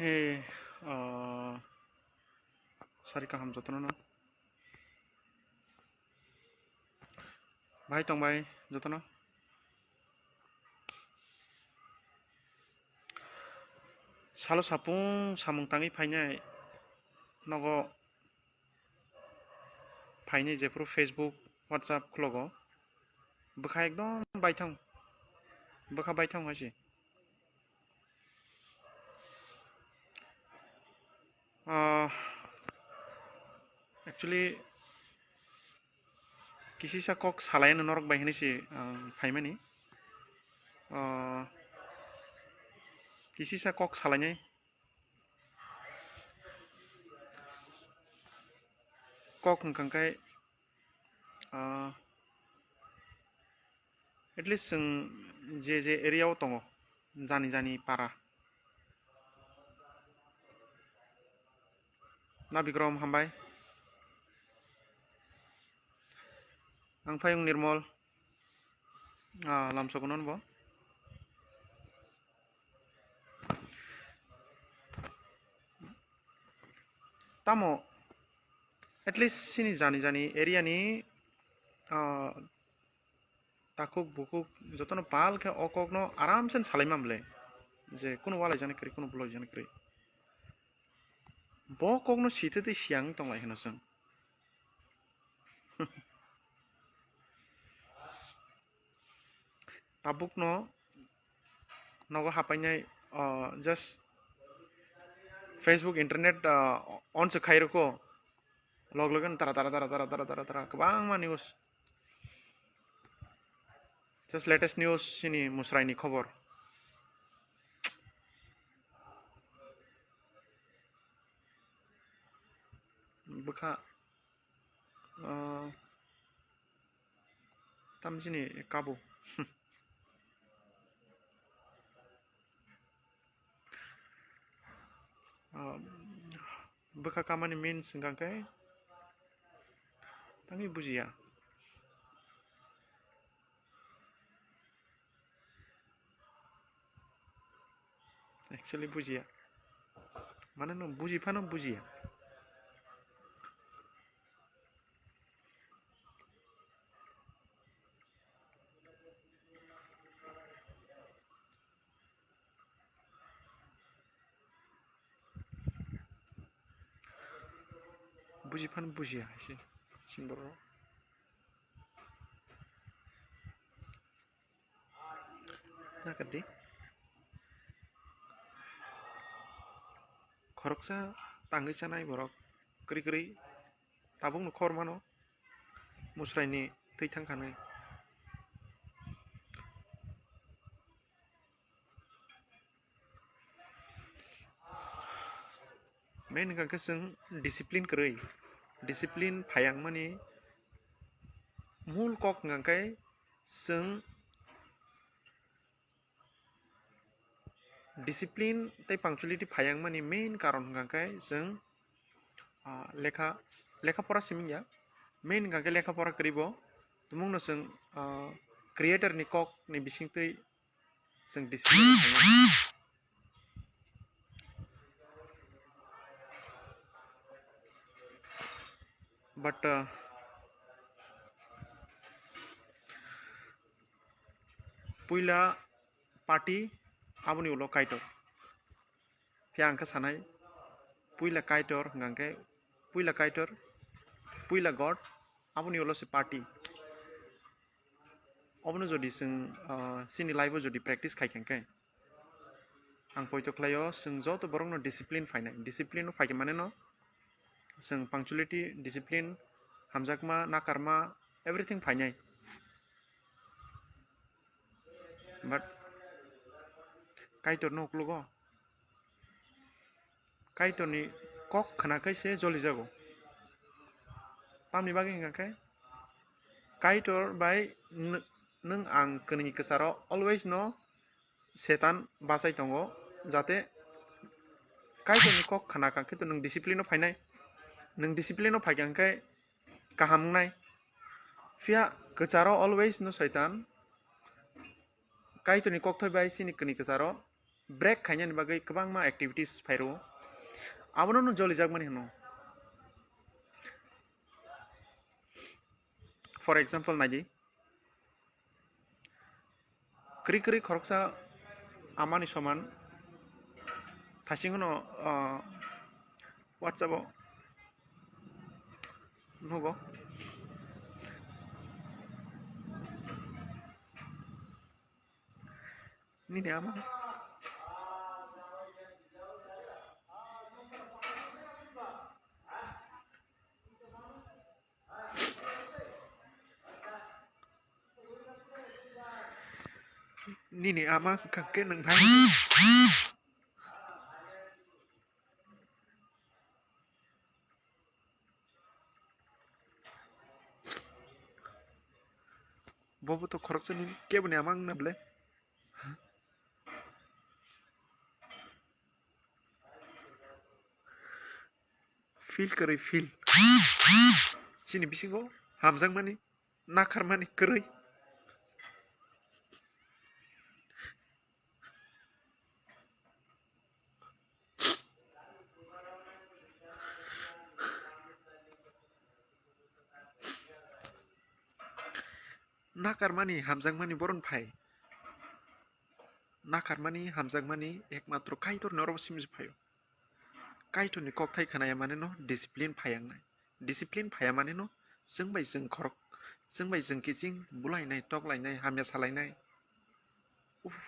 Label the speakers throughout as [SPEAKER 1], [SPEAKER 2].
[SPEAKER 1] Hey, Sarika ham jotono no. Bhai tong bhai jotono. Salo sapung samung tangi painai nogo painai jepro Facebook, WhatsApp klogo. Bukha ekdom baithang. Bukha baithang hasi. Actually kisi sa kok salayan norok baihini si paimani. Kisi sa kok salanya kok ngkangkai at least je area o tongo jani para na bikrom hambai ang payung nirmol lamsokunon bo tamo at least sini jani area ni takuk bukuk jotono pal ke okok no aram sen salai mamle je kuno wala jani kri kuno blog jani kri bo kok no site te siang tong lai hinasang tabuk no nogo hapainai just Facebook internet on se khairo ko log logan tara kabang ma news just latest news sini musrai ni khobor bukha tam sini kabu bukha kamani means ngangkai tangi bujia actually bujia mana no buji phano bujia buji phan bujia sih simboro na kadi khoroksa tangi sanai borok kri tabung no khor mano musrai ni tei thangkanai main ngangka seng discipline krei discipline phayang mani mul kok ngangkai seng discipline tei punctuality phayang mani main karon ngangkai seng lekha pora simingya main ngangkai lekha pora kribo tumung no seng creator ni kok ni bising tei seng discipline but puila party aboni ulo kaitor yang ka sanai puila kaitor ngangkai puila kaitor puila god aboni ulo se party abono jodi seng sini live jodi practice khai kengkai आं पयथ' खालायो जों जत बरंनो discipline फायनाय discipline फायगोन माने न जों पांक्चुअलिटी discipline हामजाकमा नाकारमा एवरीथिं फायनाय बाट काइटर नकलुगो काइटरनि कक खानाखैसे जलि जागो पामनि बागै हिंगाखै काइटर बाय नों आं कोननि केसाराव अलवेज न सेतान बासाय दङ जाहाथे काइटरनि कक खानाखांखै तो नों डिसिप्लिनाव फायनाय नों डिसिप्लिनाव फायगांखाय गाहामनाय फिया केसाराव अलवेज न सैतान काइटरनि कक थैबाय सिनि कोननि केसाराव ब्रेक खायनायनि बागै गोबां मा एक्टिविटीज फायरो आबनो न जलि जागमानि हनो फॉर एग्जांपल नायदि क्री क्री खरकसा आमानि समान थासिंगनो व्हाट्सएपआव नुगो निने आमा निने आमा काके नों भाई बबो तो खरकसा नि केबने आमा नबले फील करै फील सिनि बिसिंगो हामजांमानि नाखारमानि करै नाकारमानि हामजांमानि बरन फाय नाकारमानि हामजांमानि एकमात्र काइटर नरब सिमज फायो काइटरनि कक थाइ खानाया माने न डिसिप्लिन फायांनाय डिसिप्लिन फाया माने न जों बाय जों खरक जों बाय जों किजिं बुलायनाय टकलायनाय हामिया सालायनाय उफ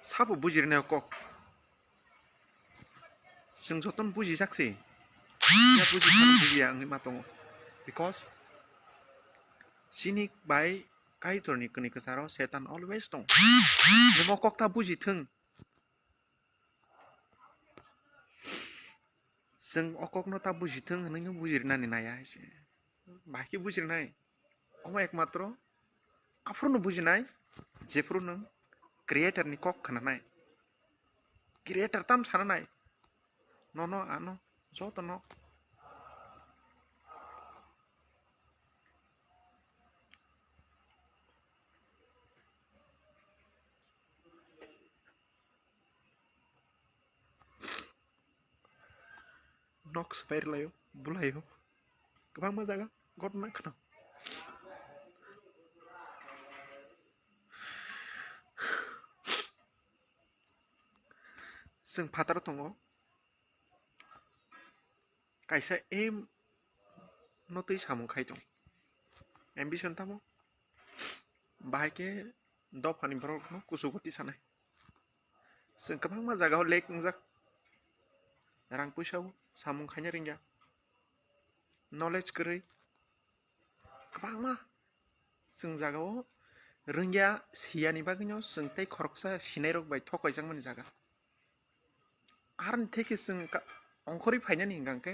[SPEAKER 1] साबो बुजिरनायाव कक जों जतन बुजि जाक्सै या बुजि खानो बुजिया आंनि मा दङ बिकज सिनि बाय काइटरनि कोनि केसाराव सेतान अलवेज दं नों ककता बुजिथों जों अककनो ता बुजिथों नोङो बुजिरनानै नाया एसे बाखि बुजिरनाय अमा एकमात्र आफ्रोनो बुजिनाय जेफ्रो नों क्रिएटरनि कक खानानाय क्रिएटर ताम सानानाय न आनो जत न नक्स बायरलायो बुलायो गोबां मा जागा घटना खोना जों फातार दङ कायसा एम नतै सामु खाय दं एम्बिशन तामो बाहायके दफानि बरक न कुसु गति सानाय जों गोबां मा जागाव लेक नजाक रां पैसाव सामु खायनो रिंगा नलेज गरै गोबां मा जों जागाव रोंगिया सियानि बागैनो जों तै खरकसा सिनाय रक बाय थकायजांमानि जागा आरन थेके जों अंखरि फायनानि हिंगांके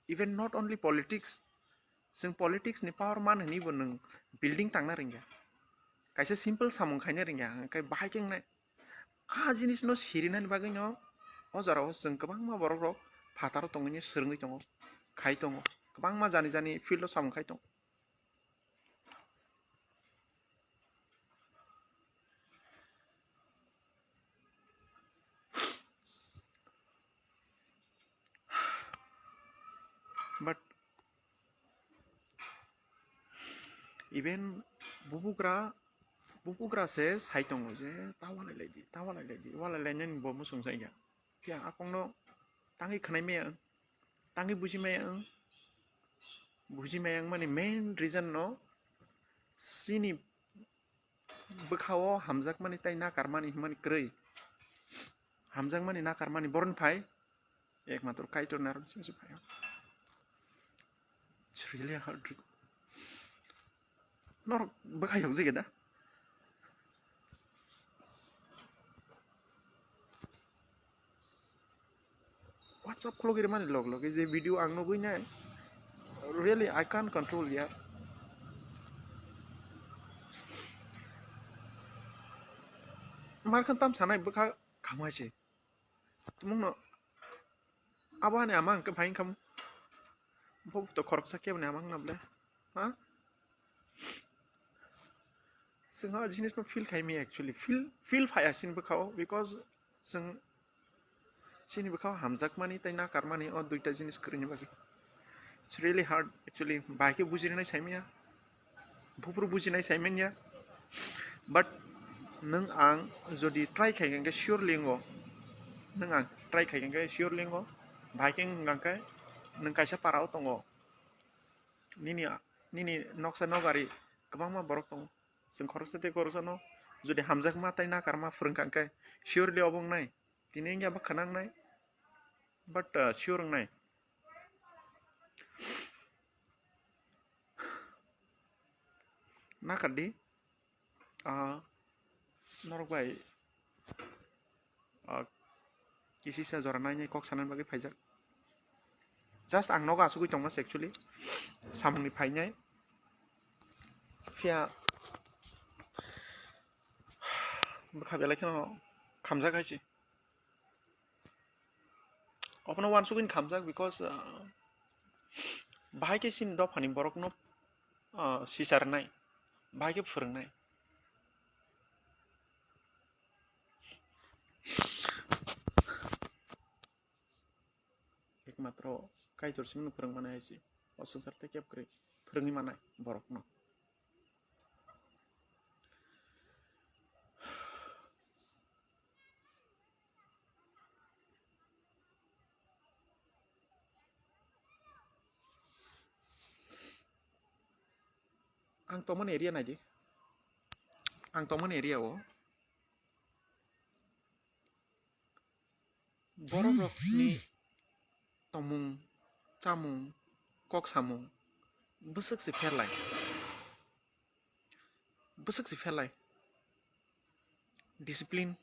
[SPEAKER 1] इवन नट ओनली पॉलिटिक्स जों पॉलिटिक्स नि पावर मान हनिबो नों बिल्डिं तांना रिंगा कायसे सिंपल सामु खायनो रिंगा अंकाय बाहायकेंनाय आ जिनिस न सिरिनानि बागैनो अजाराव जों गोबां मा बरक रक फातार दङनि सोरङै दङ खाय दङ गोबां मा जानि जानि फिल्ड सामु खाय दं but even bubugra se sai dङ जे तावालायलायदि वालायलायनायनि बो मुसुं जायगा फिया आकंनो ताङै खानाय मेया tangi bujimayang mani main reason no sini bekao hamjak mani tai nakar mani krei hamjak mani nakar mani born phai ekmatro kaitor naron singsi phai. It's really hard. Nor bekayok zige da. WhatsApp kholo gire mani log is a video ang no gui na. Really I can't control ya. Markan tam sanai beka kamai che. Tumung no aba ne amang ke phain kam. Bo to khorok sakya ne amang na ble. Ha? Singa jinis no feel khai me actually feel phaya sin bekao because sing sini bekao hamjak mani tai nakar mani o duita jinis krini bagi. It's really hard actually. Baike bujinai saimya. Bupru bujinai saimenya. But nung ang jodi try khaigeng ke sure lingo nung ang try khaigeng ke sure lingo baiking ngangkai nung kaisa parao tongo nini noksa nogari kabangma borok tongo sing khorosate korosano jodi hamjak ma tai na karma frungkang kai surely obong nai tini ngya ba khanang nai but sure nai na kadi norok bai kisi sa jorana nyai kok sanan bagi phaijak just ang noga asugui tongmas actually samungni phainai fia bkha belai khano khamjak haisi opno wan sugin khamjak because bahai ke sin do phani borok no sisarnai bahai ke phurungnai एकमात्र kaitorsim phurung manai haisi o sansar te kep krei phurungni manai borok no ang tomon area nai di ang tomon area o borok rok ni tomung chamung kok samung busuk si ferlai discipline